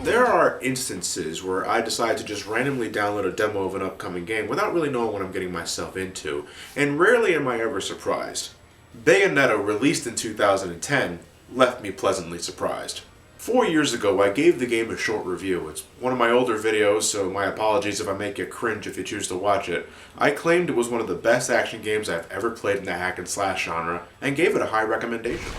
There are instances where I decide to just randomly download a demo of an upcoming game without really knowing what I'm getting myself into, and rarely am I ever surprised. Bayonetta, released in 2010, left me pleasantly surprised. 4 years ago, I gave the game a short review. It's one of my older videos, so my apologies if I make you cringe if you choose to watch it. I claimed it was one of the best action games I've ever played in the hack and slash genre, and gave it a high recommendation.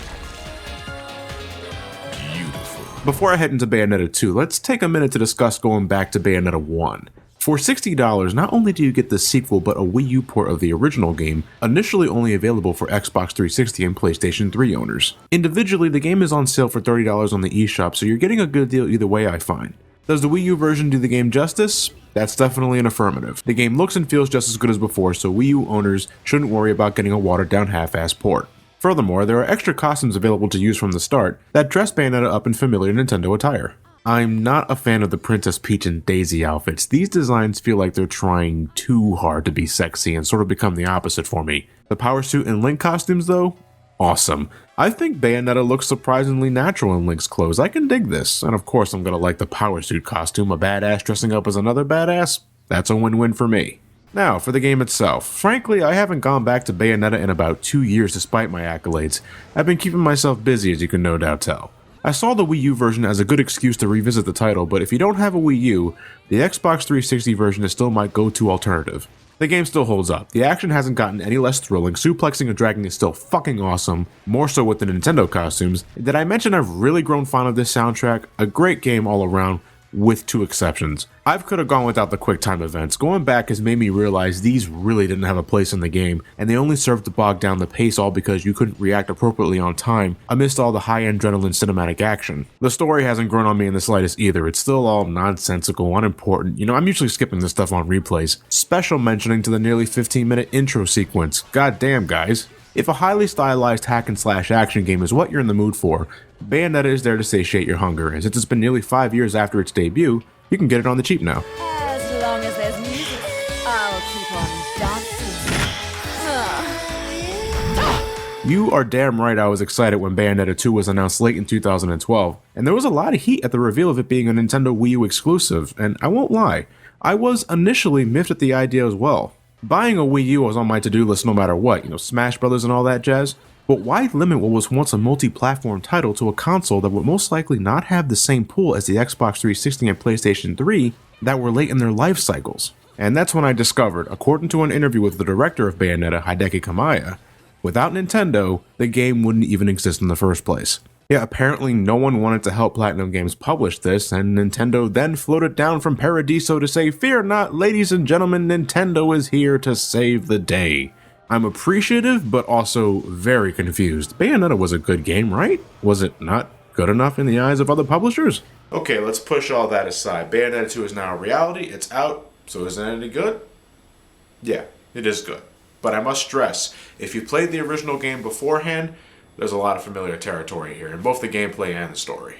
Before I head into Bayonetta 2, let's take a minute to discuss going back to Bayonetta 1. For $60, not only do you get the sequel, but a Wii U port of the original game, initially only available for Xbox 360 and PlayStation 3 owners. Individually, the game is on sale for $30 on the eShop, so you're getting a good deal either way, I find. Does the Wii U version do the game justice? That's definitely an affirmative. The game looks and feels just as good as before, so Wii U owners shouldn't worry about getting a watered-down half-assed port. Furthermore, there are extra costumes available to use from the start that dress Bayonetta up in familiar Nintendo attire. I'm not a fan of the Princess Peach and Daisy outfits. These designs feel like they're trying too hard to be sexy and sort of become the opposite for me. The Power Suit and Link costumes though? Awesome. I think Bayonetta looks surprisingly natural in Link's clothes. I can dig this. And of course I'm gonna like the Power Suit costume, a badass dressing up as another badass. That's a win-win for me. Now, for the game itself. Frankly, I haven't gone back to Bayonetta in about 2 years despite my accolades. I've been keeping myself busy, as you can no doubt tell. I saw the Wii U version as a good excuse to revisit the title, but if you don't have a Wii U, the Xbox 360 version is still my go-to alternative. The game still holds up. The action hasn't gotten any less thrilling, suplexing and dragging is still fucking awesome, more so with the Nintendo costumes. Did I mention I've really grown fond of this soundtrack? A great game all around, with 2 exceptions. I could have gone without the QuickTime events. Going back has made me realize these really didn't have a place in the game, and they only served to bog down the pace all because you couldn't react appropriately on time amidst all the high adrenaline cinematic action. The story hasn't grown on me in the slightest either. It's still all nonsensical, unimportant. You know, I'm usually skipping this stuff on replays. Special mentioning to the nearly 15-minute intro sequence. God damn, guys. If a highly stylized hack and slash action game is what you're in the mood for, Bayonetta is there to satiate your hunger, and since it's been nearly 5 years after its debut, you can get it on the cheap now. As long as there's music, I'll keep on dancing. You are damn right I was excited when Bayonetta 2 was announced late in 2012, and there was a lot of heat at the reveal of it being a Nintendo Wii U exclusive, and I won't lie, I was initially miffed at the idea as well. Buying a Wii U was on my to-do list no matter what, Smash Brothers and all that jazz. But why limit what was once a multi-platform title to a console that would most likely not have the same pull as the Xbox 360 and PlayStation 3 that were late in their life cycles? And that's when I discovered, according to an interview with the director of Bayonetta, Hideki Kamiya, without Nintendo, the game wouldn't even exist in the first place. Yeah, apparently no one wanted to help Platinum Games publish this, and Nintendo then floated down from Paradiso to say, "Fear not, ladies and gentlemen, Nintendo is here to save the day." I'm appreciative, but also very confused. Bayonetta was a good game, right? Was it not good enough in the eyes of other publishers? Okay, let's push all that aside. Bayonetta 2 is now a reality, it's out, so is it any good? Yeah, it is good. But I must stress, if you played the original game beforehand, there's a lot of familiar territory here, in both the gameplay and the story.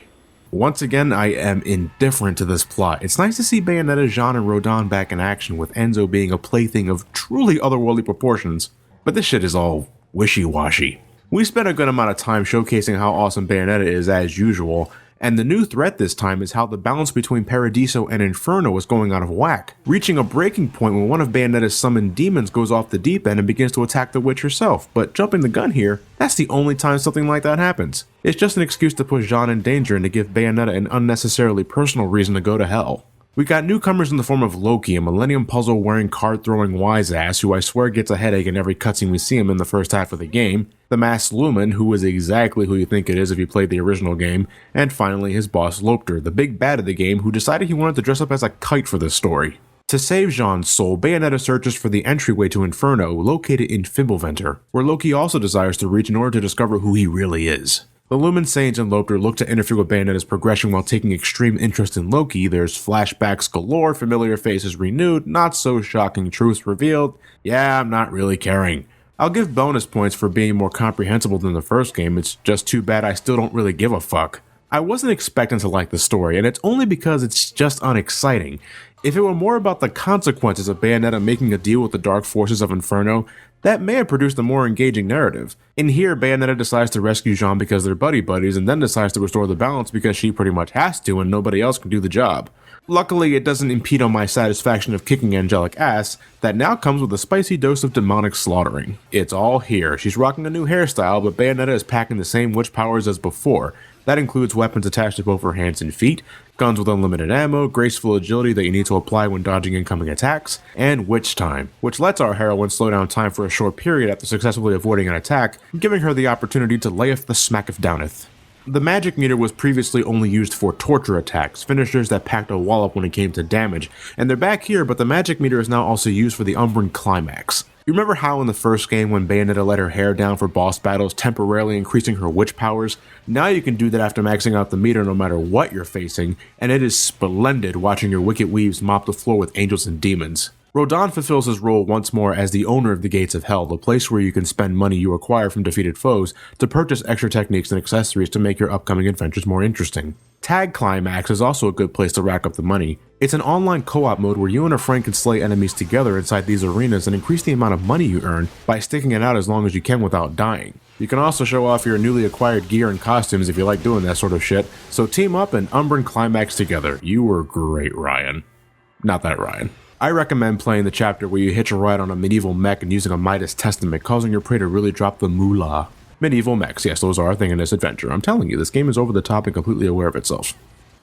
Once again, I am indifferent to this plot. It's nice to see Bayonetta, Jean, and Rodin back in action, with Enzo being a plaything of truly otherworldly proportions. But this shit is all wishy-washy. We spent a good amount of time showcasing how awesome Bayonetta is as usual, and the new threat this time is how the balance between Paradiso and Inferno is going out of whack, reaching a breaking point when one of Bayonetta's summoned demons goes off the deep end and begins to attack the witch herself. But jumping the gun here, that's the only time something like that happens. It's just an excuse to put Jean in danger and to give Bayonetta an unnecessarily personal reason to go to hell. We got newcomers in the form of Loki, a Millennium Puzzle wearing card throwing wise ass who I swear gets a headache in every cutscene we see him in the first half of the game, the masked Lumen, who is exactly who you think it is if you played the original game, and finally his boss Lopter, the big bad of the game who decided he wanted to dress up as a kite for this story. To save Jean's soul, Bayonetta searches for the entryway to Inferno, located in Fimbulventr, where Loki also desires to reach in order to discover who he really is. The Lumen Sage and Lopter look to interfere with Bayonetta's progression while taking extreme interest in Loki. There's flashbacks galore, familiar faces renewed, not so shocking truths revealed. Yeah, I'm not really caring. I'll give bonus points for being more comprehensible than the first game, it's just too bad I still don't really give a fuck. I wasn't expecting to like the story, and it's only because it's just unexciting. If it were more about the consequences of Bayonetta making a deal with the dark forces of Inferno, that may have produced a more engaging narrative. In here, Bayonetta decides to rescue Jean because they're buddies and then decides to restore the balance because she pretty much has to and nobody else can do the job. Luckily, it doesn't impede on my satisfaction of kicking angelic ass that now comes with a spicy dose of demonic slaughtering. It's all here. She's rocking a new hairstyle, but Bayonetta is packing the same witch powers as before. That includes weapons attached to both her hands and feet, guns with unlimited ammo, graceful agility that you need to apply when dodging incoming attacks, and Witch Time, which lets our heroine slow down time for a short period after successfully avoiding an attack, giving her the opportunity to layeth the smacketh downeth. The magic meter was previously only used for torture attacks, finishers that packed a wallop when it came to damage, and they're back here, but the magic meter is now also used for the Climax. You remember how in the first game when Bayonetta let her hair down for boss battles, temporarily increasing her witch powers? Now you can do that after maxing out the meter no matter what you're facing, and it is splendid watching your wicked weaves mop the floor with angels and demons. Rodin fulfills his role once more as the owner of the Gates of Hell, the place where you can spend money you acquire from defeated foes to purchase extra techniques and accessories to make your upcoming adventures more interesting. Tag Climax is also a good place to rack up the money. It's an online co-op mode where you and a friend can slay enemies together inside these arenas and increase the amount of money you earn by sticking it out as long as you can without dying. You can also show off your newly acquired gear and costumes if you like doing that sort of shit, so team up and Climax together. You were great, Ryan. Not that Ryan. I recommend playing the chapter where you hitch a ride on a medieval mech and using a Midas Testament, causing your prey to really drop the moolah. Medieval mechs, yes, those are a thing in this adventure. I'm telling you, this game is over the top and completely aware of itself.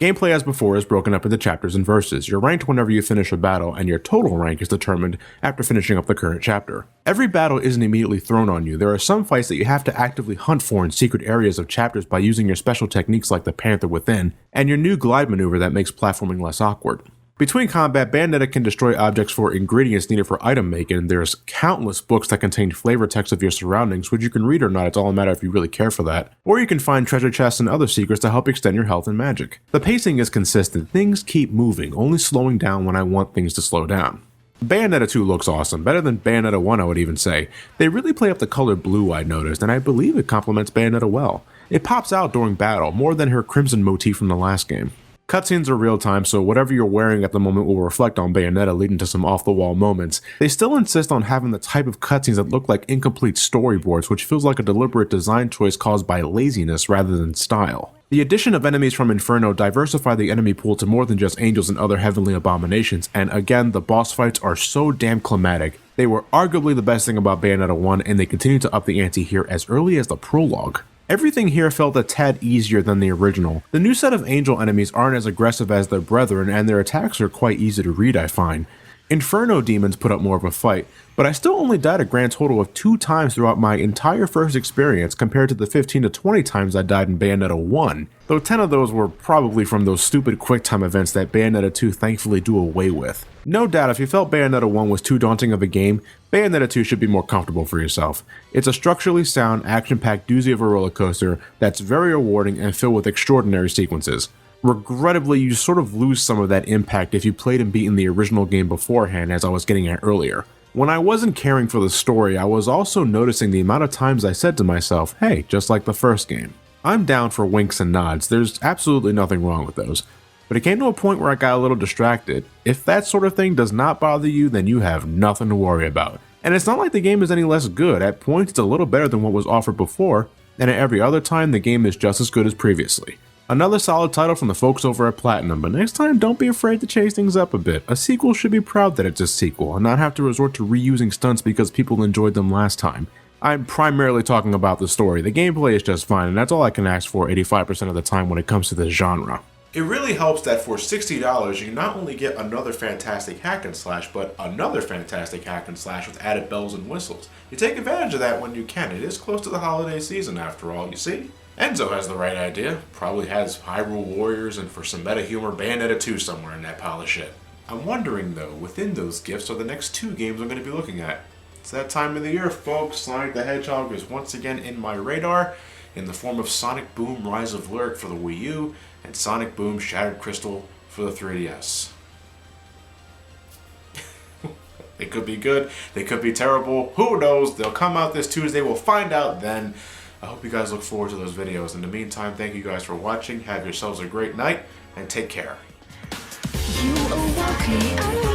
Gameplay as before is broken up into chapters and verses. You're ranked whenever you finish a battle, and your total rank is determined after finishing up the current chapter. Every battle isn't immediately thrown on you. There are some fights that you have to actively hunt for in secret areas of chapters by using your special techniques like the Panther Within, and your new glide maneuver that makes platforming less awkward. Between combat, Bayonetta can destroy objects for ingredients needed for item making. There's countless books that contain flavor text of your surroundings, which you can read or not, it's all a matter if you really care for that. Or you can find treasure chests and other secrets to help extend your health and magic. The pacing is consistent, things keep moving, only slowing down when I want things to slow down. Bayonetta 2 looks awesome, better than Bayonetta 1 I would even say. They really play up the color blue I noticed, and I believe it complements Bayonetta well. It pops out during battle, more than her crimson motif from the last game. Cutscenes are real time, so whatever you're wearing at the moment will reflect on Bayonetta, leading to some off-the-wall moments. They still insist on having the type of cutscenes that look like incomplete storyboards, which feels like a deliberate design choice caused by laziness rather than style. The addition of enemies from Inferno diversify the enemy pool to more than just angels and other heavenly abominations, and again, the boss fights are so damn climatic. They were arguably the best thing about Bayonetta 1, and they continue to up the ante here as early as the prologue. Everything here felt a tad easier than the original. The new set of angel enemies aren't as aggressive as their brethren, and their attacks are quite easy to read, I find. Inferno demons put up more of a fight, but I still only died a grand total of 2 times throughout my entire first experience compared to the 15 to 20 times I died in Bayonetta 1, though 10 of those were probably from those stupid QuickTime events that Bayonetta 2 thankfully do away with. No doubt, if you felt Bayonetta 1 was too daunting of a game, Bayonetta 2 should be more comfortable for yourself. It's a structurally sound, action-packed doozy of a roller coaster that's very rewarding and filled with extraordinary sequences. Regrettably, you sort of lose some of that impact if you played and beaten the original game beforehand, as I was getting at earlier. When I wasn't caring for the story, I was also noticing the amount of times I said to myself, hey, just like the first game. I'm down for winks and nods, there's absolutely nothing wrong with those. But it came to a point where I got a little distracted. If that sort of thing does not bother you, then you have nothing to worry about. And it's not like the game is any less good. At points, it's a little better than what was offered before, and at every other time, the game is just as good as previously. Another solid title from the folks over at Platinum, but next time don't be afraid to change things up a bit. A sequel should be proud that it's a sequel, and not have to resort to reusing stunts because people enjoyed them last time. I'm primarily talking about the story. The gameplay is just fine, and that's all I can ask for 85% of the time when it comes to this genre. It really helps that for $60, you not only get another fantastic hack and slash, but another fantastic hack and slash with added bells and whistles. You take advantage of that when you can. It is close to the holiday season after all, you see? Enzo has the right idea. Probably has Hyrule Warriors and for some meta humor, Bayonetta 2 somewhere in that pile of shit. I'm wondering though, within those gifts are the next 2 games I'm going to be looking at. It's that time of the year, folks. Sonic the Hedgehog is once again in my radar in the form of Sonic Boom Rise of Lyric for the Wii U and Sonic Boom Shattered Crystal for the 3DS. They could be good, they could be terrible, who knows? They'll come out this Tuesday, we'll find out then. I hope you guys look forward to those videos. In the meantime, thank you guys for watching. Have yourselves a great night, and take care. You are walking